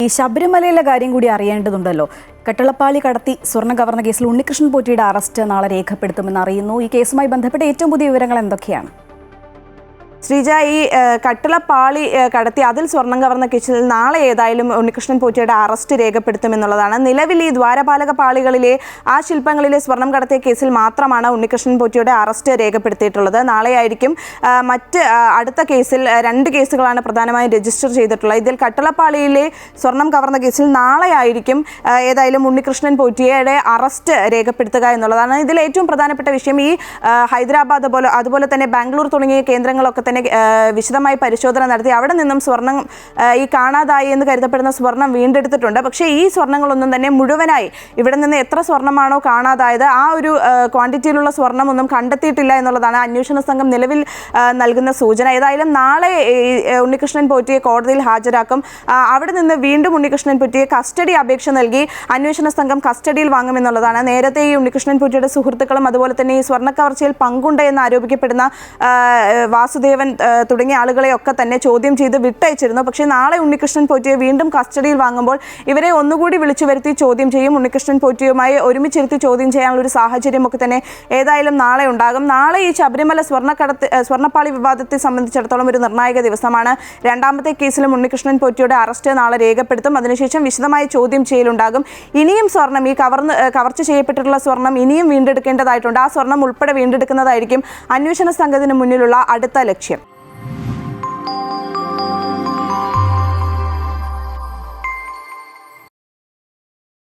ഈ ശബരിമലയിലെ കാര്യം കൂടി അറിയേണ്ടതുണ്ടല്ലോ. കട്ടളപ്പാളി കടത്തി സ്വർണ്ണ കവർന്ന കേസിൽ ഉണ്ണികൃഷ്ണൻ പോറ്റിയുടെ അറസ്റ്റ് നാളെ രേഖപ്പെടുത്തുമെന്ന് അറിയുന്നു. ഈ കേസുമായി ബന്ധപ്പെട്ട ഏറ്റവും പുതിയ വിവരങ്ങൾ എന്തൊക്കെയാണ്? ശ്രീജ, ഈ കട്ടളപ്പാളി കടത്തി അതിൽ സ്വർണം കവർന്ന കേസിൽ നാളെ ഏതായാലും ഉണ്ണികൃഷ്ണൻ പോറ്റിയുടെ അറസ്റ്റ് രേഖപ്പെടുത്തുമെന്നുള്ളതാണ്. നിലവിൽ ഈ ദ്വാരപാലക പാളികളിലെ ആ ശില്പങ്ങളിലെ സ്വർണം കടത്തിയ കേസിൽ മാത്രമാണ് ഉണ്ണികൃഷ്ണൻ പോറ്റിയുടെ അറസ്റ്റ് രേഖപ്പെടുത്തിയിട്ടുള്ളത്. നാളെയായിരിക്കും മറ്റ് അടുത്ത കേസിൽ 2 കേസുകളാണ് പ്രധാനമായും രജിസ്റ്റർ ചെയ്തിട്ടുള്ളത്. ഇതിൽ കട്ടളപ്പാളിയിലെ സ്വർണം കവർന്ന കേസിൽ നാളെയായിരിക്കും ഏതായാലും ഉണ്ണികൃഷ്ണൻ പോറ്റിയുടെ അറസ്റ്റ് രേഖപ്പെടുത്തുക എന്നുള്ളതാണ്. ഇതിൽ ഏറ്റവും പ്രധാനപ്പെട്ട വിഷയം ഈ ഹൈദരാബാദ് അതുപോലെ തന്നെ ബാംഗ്ലൂർ തുടങ്ങിയ കേന്ദ്രങ്ങളൊക്കെ തന്നെ വിശദമായി പരിശോധന നടത്തി അവിടെ നിന്നും സ്വർണം ഈ കാണാതായി എന്ന് കരുതപ്പെടുന്ന സ്വർണം വീണ്ടെടുത്തിട്ടുണ്ട്. പക്ഷേ ഈ സ്വർണ്ണങ്ങളൊന്നും തന്നെ മുഴുവനായി ഇവിടെ നിന്ന് എത്ര സ്വർണ്ണമാണോ കാണാതായത് ആ ഒരു ക്വാണ്ടിറ്റിയിലുള്ള സ്വർണ്ണമൊന്നും കണ്ടെത്തിയിട്ടില്ല എന്നുള്ളതാണ് അന്വേഷണ സംഘം നിലവിൽ നൽകുന്ന സൂചന. ഏതായാലും നാളെ ഉണ്ണികൃഷ്ണൻ പോറ്റിയെ കോടതിയിൽ ഹാജരാക്കും. അവിടെ നിന്ന് വീണ്ടും ഉണ്ണികൃഷ്ണൻ പോറ്റിയെ കസ്റ്റഡി അപേക്ഷ നൽകി അന്വേഷണ സംഘം കസ്റ്റഡിയിൽ വാങ്ങുമെന്നുള്ളതാണ്. നേരത്തെ ഈ ഉണ്ണികൃഷ്ണൻ പോറ്റിയുടെ സുഹൃത്തുക്കളും അതുപോലെ തന്നെ ഈ സ്വർണ്ണക്കവർച്ചയിൽ പങ്കുണ്ട് എന്ന് ആരോപിക്കപ്പെടുന്ന വാസുദേവൻ തുടങ്ങിയ ആളുകളെയൊക്കെ തന്നെ ചോദ്യം ചെയ്ത് വിട്ടയച്ചിരുന്നു. പക്ഷേ നാളെ ഉണ്ണികൃഷ്ണൻ പോറ്റിയെ വീണ്ടും കസ്റ്റഡിയിൽ വാങ്ങുമ്പോൾ ഇവരെ ഒന്നുകൂടി വിളിച്ചു വരുത്തി ചോദ്യം ചെയ്യും. ഉണ്ണികൃഷ്ണൻ പോറ്റിയുമായി ഒരുമിച്ചിരുത്തി ചോദ്യം ചെയ്യാനുള്ള ഒരു സാഹചര്യമൊക്കെ തന്നെ ഏതായാലും നാളെ ഉണ്ടാകും. നാളെ ഈ ശബരിമല സ്വർണ്ണപ്പാളി വിവാദത്തെ സംബന്ധിച്ചിടത്തോളം ഒരു നിർണായക ദിവസമാണ്. 2ാമത്തെ കേസിലും ഉണ്ണികൃഷ്ണൻ പോറ്റിയുടെ അറസ്റ്റ് നാളെ രേഖപ്പെടുത്തും. അതിനുശേഷം വിശദമായ ചോദ്യം ചെയ്യലുണ്ടാകും. ഇനിയും സ്വർണം ഈ കവർച്ച ചെയ്യപ്പെട്ടിട്ടുള്ള സ്വർണം ഇനിയും വീണ്ടെടുക്കേണ്ടതായിട്ടുണ്ട്. ആ സ്വർണം ഉൾപ്പെടെ വീണ്ടെടുക്കുന്നതായിരിക്കും അന്വേഷണ സംഘത്തിന് മുന്നിലുള്ള അടുത്ത ലക്ഷ്യം.